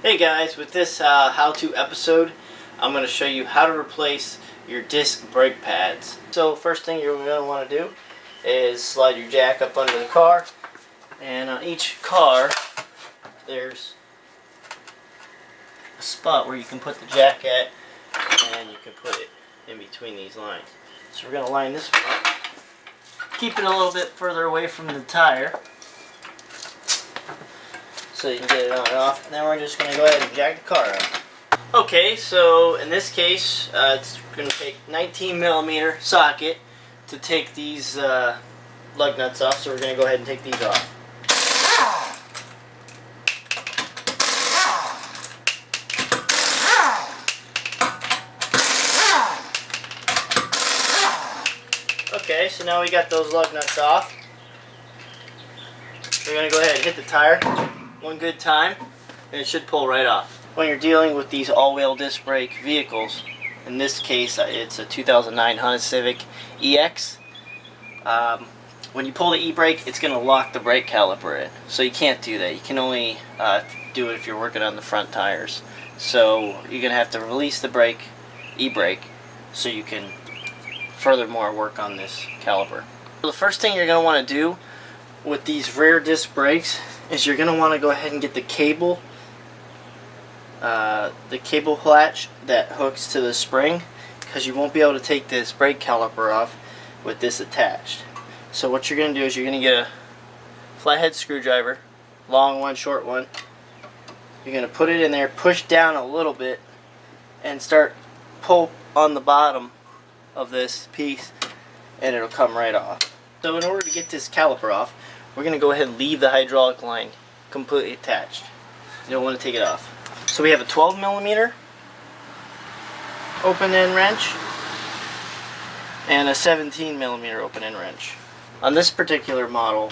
Hey guys, with this how-to episode, I'm going to show you how to replace your disc brake pads. So first thing you're going to want to do is slide your jack up under the car, and on each car there's a spot where you can put the jack at, and you can put it in between these lines. So we're going to line this one up, keep it a little bit further away from the tire so you can get it on and off, and then we're just going to go ahead and jack the car up. Okay, so in this case, it's going to take 19mm socket to take these lug nuts off, so we're going to go ahead and take these off. Okay, so now we got those lug nuts off. We're going to go ahead and hit the tire one good time, and it should pull right off. When you're dealing with these all-wheel disc brake vehicles, in this case it's a 2009 Honda Civic EX, when you pull the e-brake, it's going to lock the brake caliper in. So you can't do that. You can only do it if you're working on the front tires. So you're going to have to release the e-brake, so you can furthermore work on this caliper. So the first thing you're going to want to do with these rear disc brakes is you're going to want to go ahead and get the cable latch that hooks to the spring, because you won't be able to take this brake caliper off with this attached. So what you're going to do is you're going to get a flathead screwdriver, long one, short one. You're going to put it in there, push down a little bit, and start pull on the bottom of this piece, and it'll come right off. So in order to get this caliper off, we're going to go ahead and leave the hydraulic line completely attached. You don't want to take it off. So we have a 12mm open end wrench and a 17mm open end wrench. On this particular model,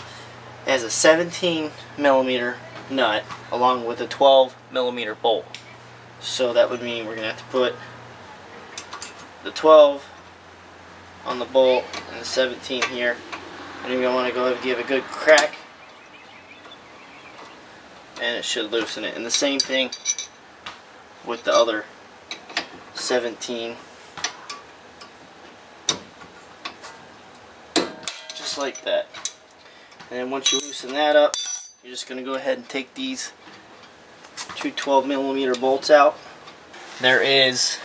it has a 17mm nut along with a 12mm bolt. So that would mean we're going to have to put the 12 on the bolt and the 17 here. And you're going to want to go ahead and give it a good crack, and it should loosen it. And the same thing with the other 17. Just like that. And then once you loosen that up, you're just going to go ahead and take these two 12mm bolts out. There is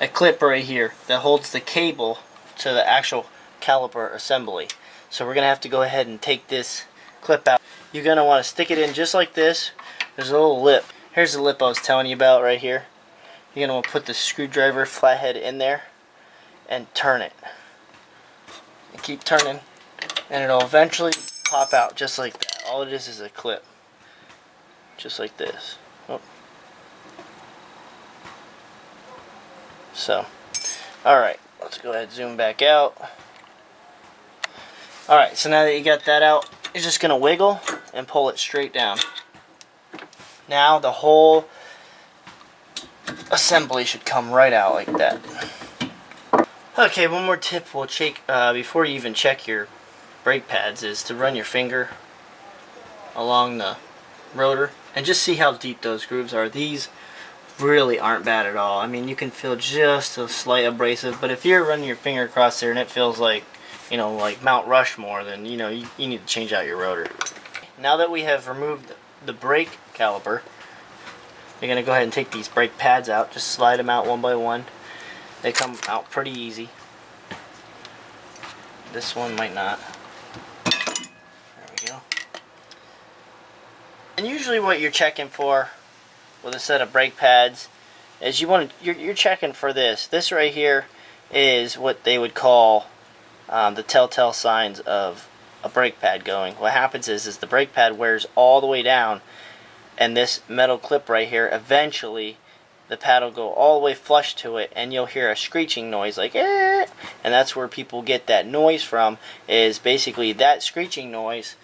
a clip right here that holds the cable to the actual caliper assembly. So we're going to have to go ahead and take this clip out. You're going to want to stick it in just like this. There's a little lip. Here's the lip I was telling you about right here. You're going to want to put the screwdriver flathead in there and turn it. And keep turning, and it'll eventually pop out just like that. All it is a clip. Just like this. Oh. So, alright, let's go ahead and zoom back out. Alright, so now that you got that out, you're just going to wiggle and pull it straight down. Now the whole assembly should come right out like that. Okay, one more tip we'll check before you even check your brake pads is to run your finger along the rotor and just see how deep those grooves are. These really aren't bad at all. I mean, you can feel just a slight abrasive, but if you're running your finger across there and it feels like, you know, like Mount Rushmore, then you know you need to change out your rotor. Now that we have removed the brake caliper, you're going to go ahead and take these brake pads out. Just slide them out one by one. They come out pretty easy. This one might not. There we go. And usually what you're checking for with a set of brake pads is you're checking for this. This right here is what they would call the telltale signs of a brake pad going. What happens is the brake pad wears all the way down, and this metal clip right here, eventually the pad will go all the way flush to it, and you'll hear a screeching noise like eh! And that's where people get that noise from, is basically that screeching noise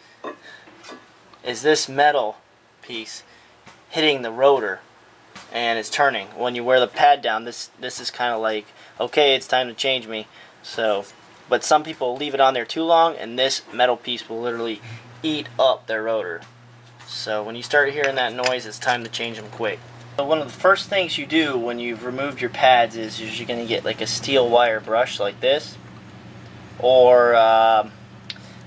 is this metal piece hitting the rotor and it's turning. When you wear the pad down, this is kind of like, okay, it's time to change me. So, but some people leave it on there too long, and this metal piece will literally eat up their rotor. So when you start hearing that noise, it's time to change them quick. So one of the first things you do when you've removed your pads is you're going to get like a steel wire brush like this, or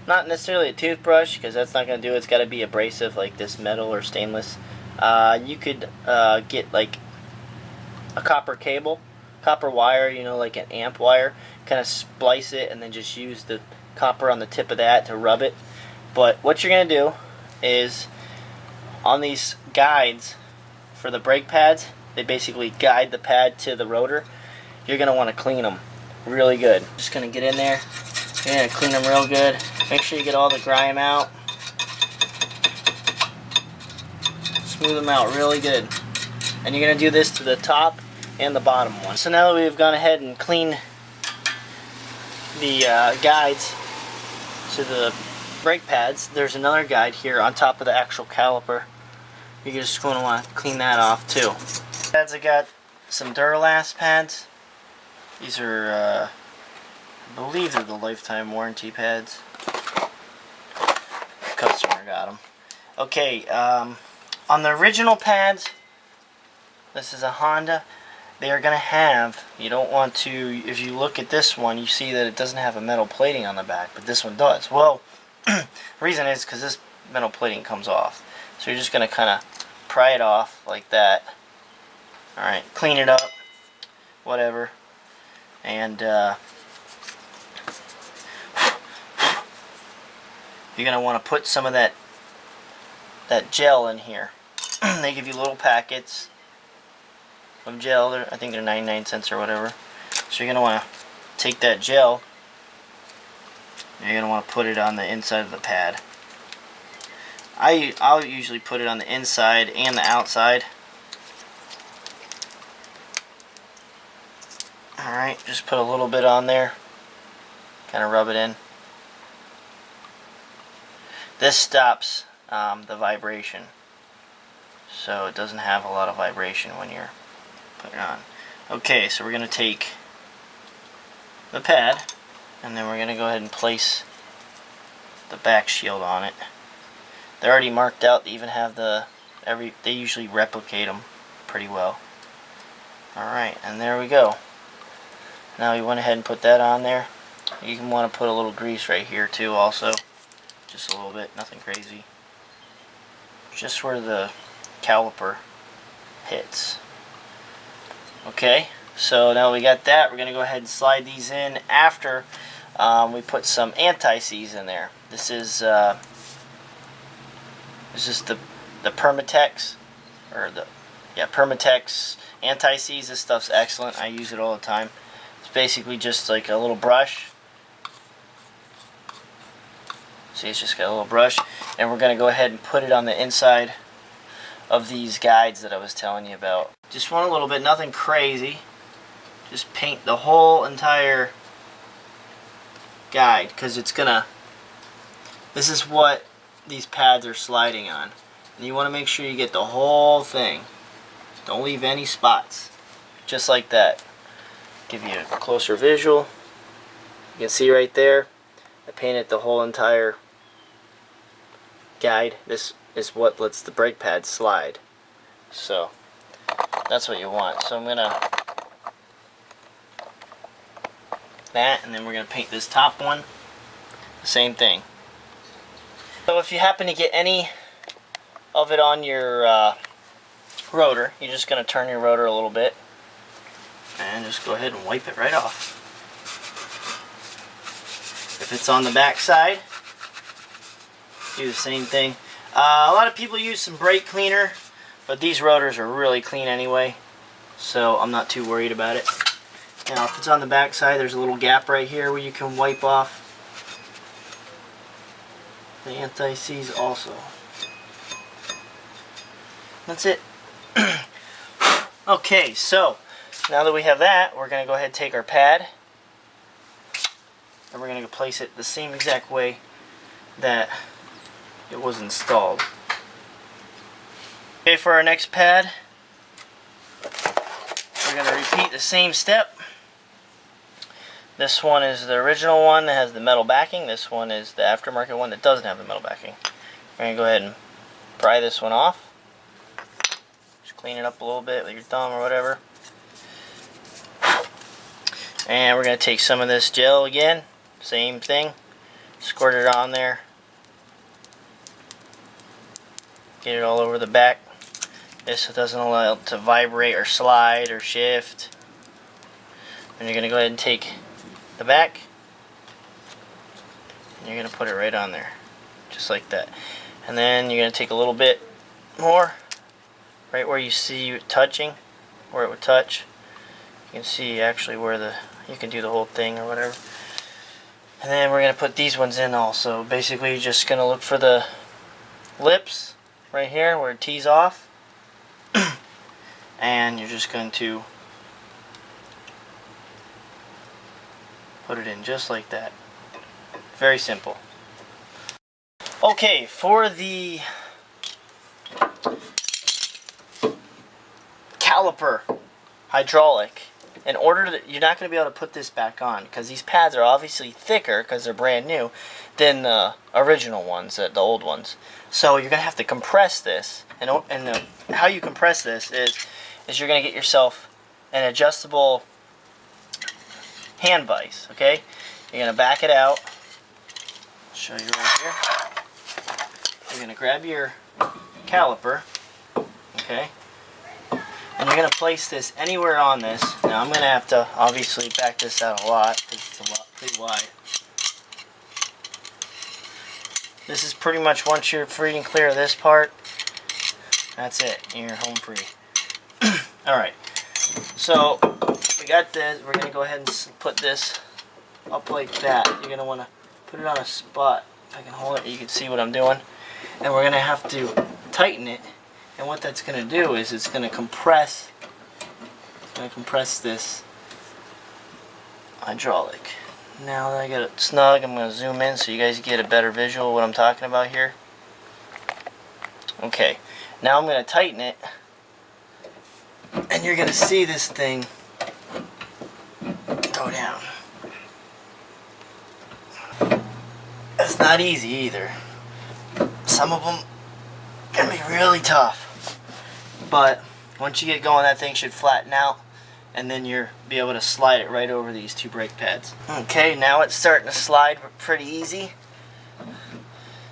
not necessarily a toothbrush, because that's not going to do it. It's got to be abrasive like this, metal or stainless. You could get like a copper cable, copper wire, you know, like an amp wire, kind of splice it and then just use the copper on the tip of that to rub it. But what you're going to do is, on these guides for the brake pads, they basically guide the pad to the rotor. You're going to want to clean them really good. Just going to get in there, you're going to clean them real good. Make sure you get all the grime out. Smooth them out really good. And you're going to do this to the top and the bottom one. So now that we've gone ahead and cleaned the guides to the brake pads, there's another guide here on top of the actual caliper. You're just going to want to clean that off too. Pads, I got some Duralast pads. These are, I believe they're the lifetime warranty pads. Customer got them. Okay, on the original pads, this is a Honda, they are going to have, you don't want to, if you look at this one, you see that it doesn't have a metal plating on the back, but this one does. Well, the reason is because this metal plating comes off. So you're just going to kind of pry it off like that. Alright, clean it up, whatever. And you're going to want to put some of that gel in here. They give you little packets of gel. I think they're 99 cents or whatever. So you're going to want to take that gel, and you're going to want to put it on the inside of the pad. I'll usually put it on the inside and the outside. Alright, just put a little bit on there. Kind of rub it in. This stops the vibration. So it doesn't have a lot of vibration when you're putting it on. Okay, so we're going to take the pad, and then we're going to go ahead and place the back shield on it. They're already marked out. They even have they usually replicate them pretty well. Alright, and there we go. Now we went ahead and put that on there. You can want to put a little grease right here too also. Just a little bit, nothing crazy. Just where the caliper hits. Okay, so now we got that. We're going to go ahead and slide these in after we put some anti-seize in there. This is the Permatex, or Permatex anti-seize. This stuff's excellent. I use it all the time. It's basically just like a little brush. See, it's just got a little brush, and we're going to go ahead and put it on the inside of these guides that I was telling you about. Just want a little bit, nothing crazy. Just paint the whole entire guide, because it's gonna, this is what these pads are sliding on, and you want to make sure you get the whole thing. Don't leave any spots. Just like that. Give you a closer visual. You can see right there, I painted the whole entire guide. This is what lets the brake pad slide. So that's what you want. So I'm gonna that, and then we're gonna paint this top one the same thing. So if you happen to get any of it on your rotor, you're just gonna turn your rotor a little bit and just go ahead and wipe it right off. If it's on the back side, do the same thing. A lot of people use some brake cleaner, but these rotors are really clean anyway, so I'm not too worried about it. Now if it's on the back side, there's a little gap right here where you can wipe off the anti-seize also. That's it. Okay, so now that we have that, we're going to go ahead and take our pad, and we're going to place it the same exact way that it was installed. Okay, for our next pad, we're going to repeat the same step. This one is the original one that has the metal backing. This one is the aftermarket one that doesn't have the metal backing. We're going to go ahead and pry this one off. Just clean it up a little bit with your thumb or whatever. And we're going to take some of this gel again. Same thing. Squirt it on there. Get it all over the back. This doesn't allow it to vibrate or slide or shift. And you're going to go ahead and take the back. And you're going to put it right on there. Just like that. And then you're going to take a little bit more. Right where you see it touching. Where it would touch. You can see actually where you can do the whole thing or whatever. And then we're going to put these ones in also. Basically you're just going to look for the lips right here where it tees off. And you're just going to put it in just like that. Very simple. Okay, for the caliper hydraulic, in order to, you're not going to be able to put this back on because these pads are obviously thicker because they're brand new than the original ones, the old ones. So you're going to have to compress this, and how you compress this is you're going to get yourself an adjustable hand vise. Okay, you're going to back it out. I'll show you right here. You're going to grab your caliper. Okay. And you're going to place this anywhere on this. Now I'm going to have to obviously back this out a lot because it's a lot pretty wide. This is pretty much once you're free and clear of this part, that's it. You're home free. Alright, so we got this. We're going to go ahead and put this up like that. You're going to want to put it on a spot. If I can hold it, you can see what I'm doing. And we're going to have to tighten it. And what that's going to do is it's going to compress. It's going to compress this hydraulic. Now that I got it snug, I'm going to zoom in so you guys get a better visual of what I'm talking about here. Okay, now I'm going to tighten it, and you're going to see this thing go down. It's not easy either. Some of them can be really tough. But once you get going, that thing should flatten out, and then you'll be able to slide it right over these two brake pads. Okay, now it's starting to slide pretty easy.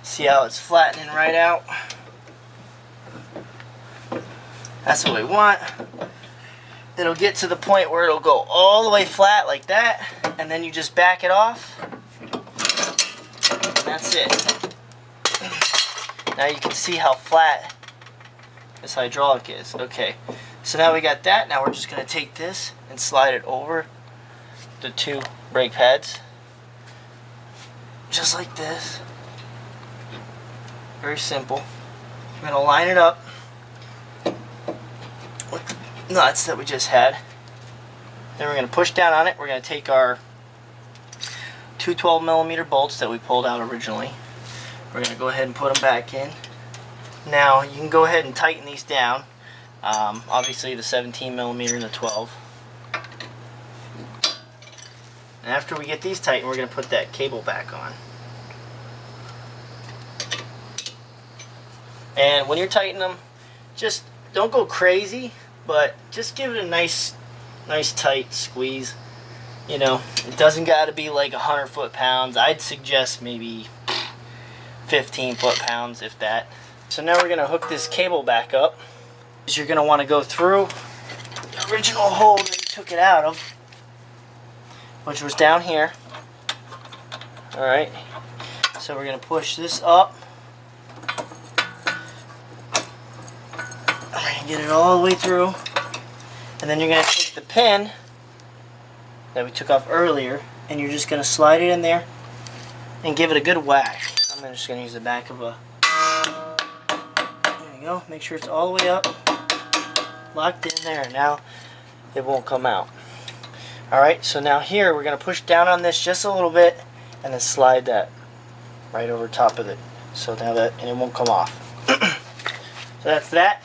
See how it's flattening right out? That's what we want. It'll get to the point where it'll go all the way flat like that, and then you just back it off. And that's it. Now you can see how flat this hydraulic is. Okay, so now we got that. Now we're just going to take this and slide it over the two brake pads. Just like this. Very simple. We're going to line it up with the nuts that we just had. Then we're going to push down on it. We're going to take our two 12mm bolts that we pulled out originally. We're going to go ahead and put them back in. Now you can go ahead and tighten these down. Obviously the 17mm and the 12. And after we get these tightened, we're going to put that cable back on. And when you're tightening them, just don't go crazy, but just give it a nice tight squeeze. You know, it doesn't got to be like 100 foot-pounds. I'd suggest maybe 15 foot-pounds, if that. So now we're going to hook this cable back up. You're going to want to go through the original hole that you took it out of, which was down here. Alright, so we're going to push this up. And get it all the way through. And then you're going to take the pin that we took off earlier, and you're just going to slide it in there and give it a good whack. I'm just going to use the back of a... There you go. Make sure it's all the way up. Locked in there. Now it won't come out. Alright, so now here we're going to push down on this just a little bit and then slide that right over top of it. So now that, and it won't come off. So that's that.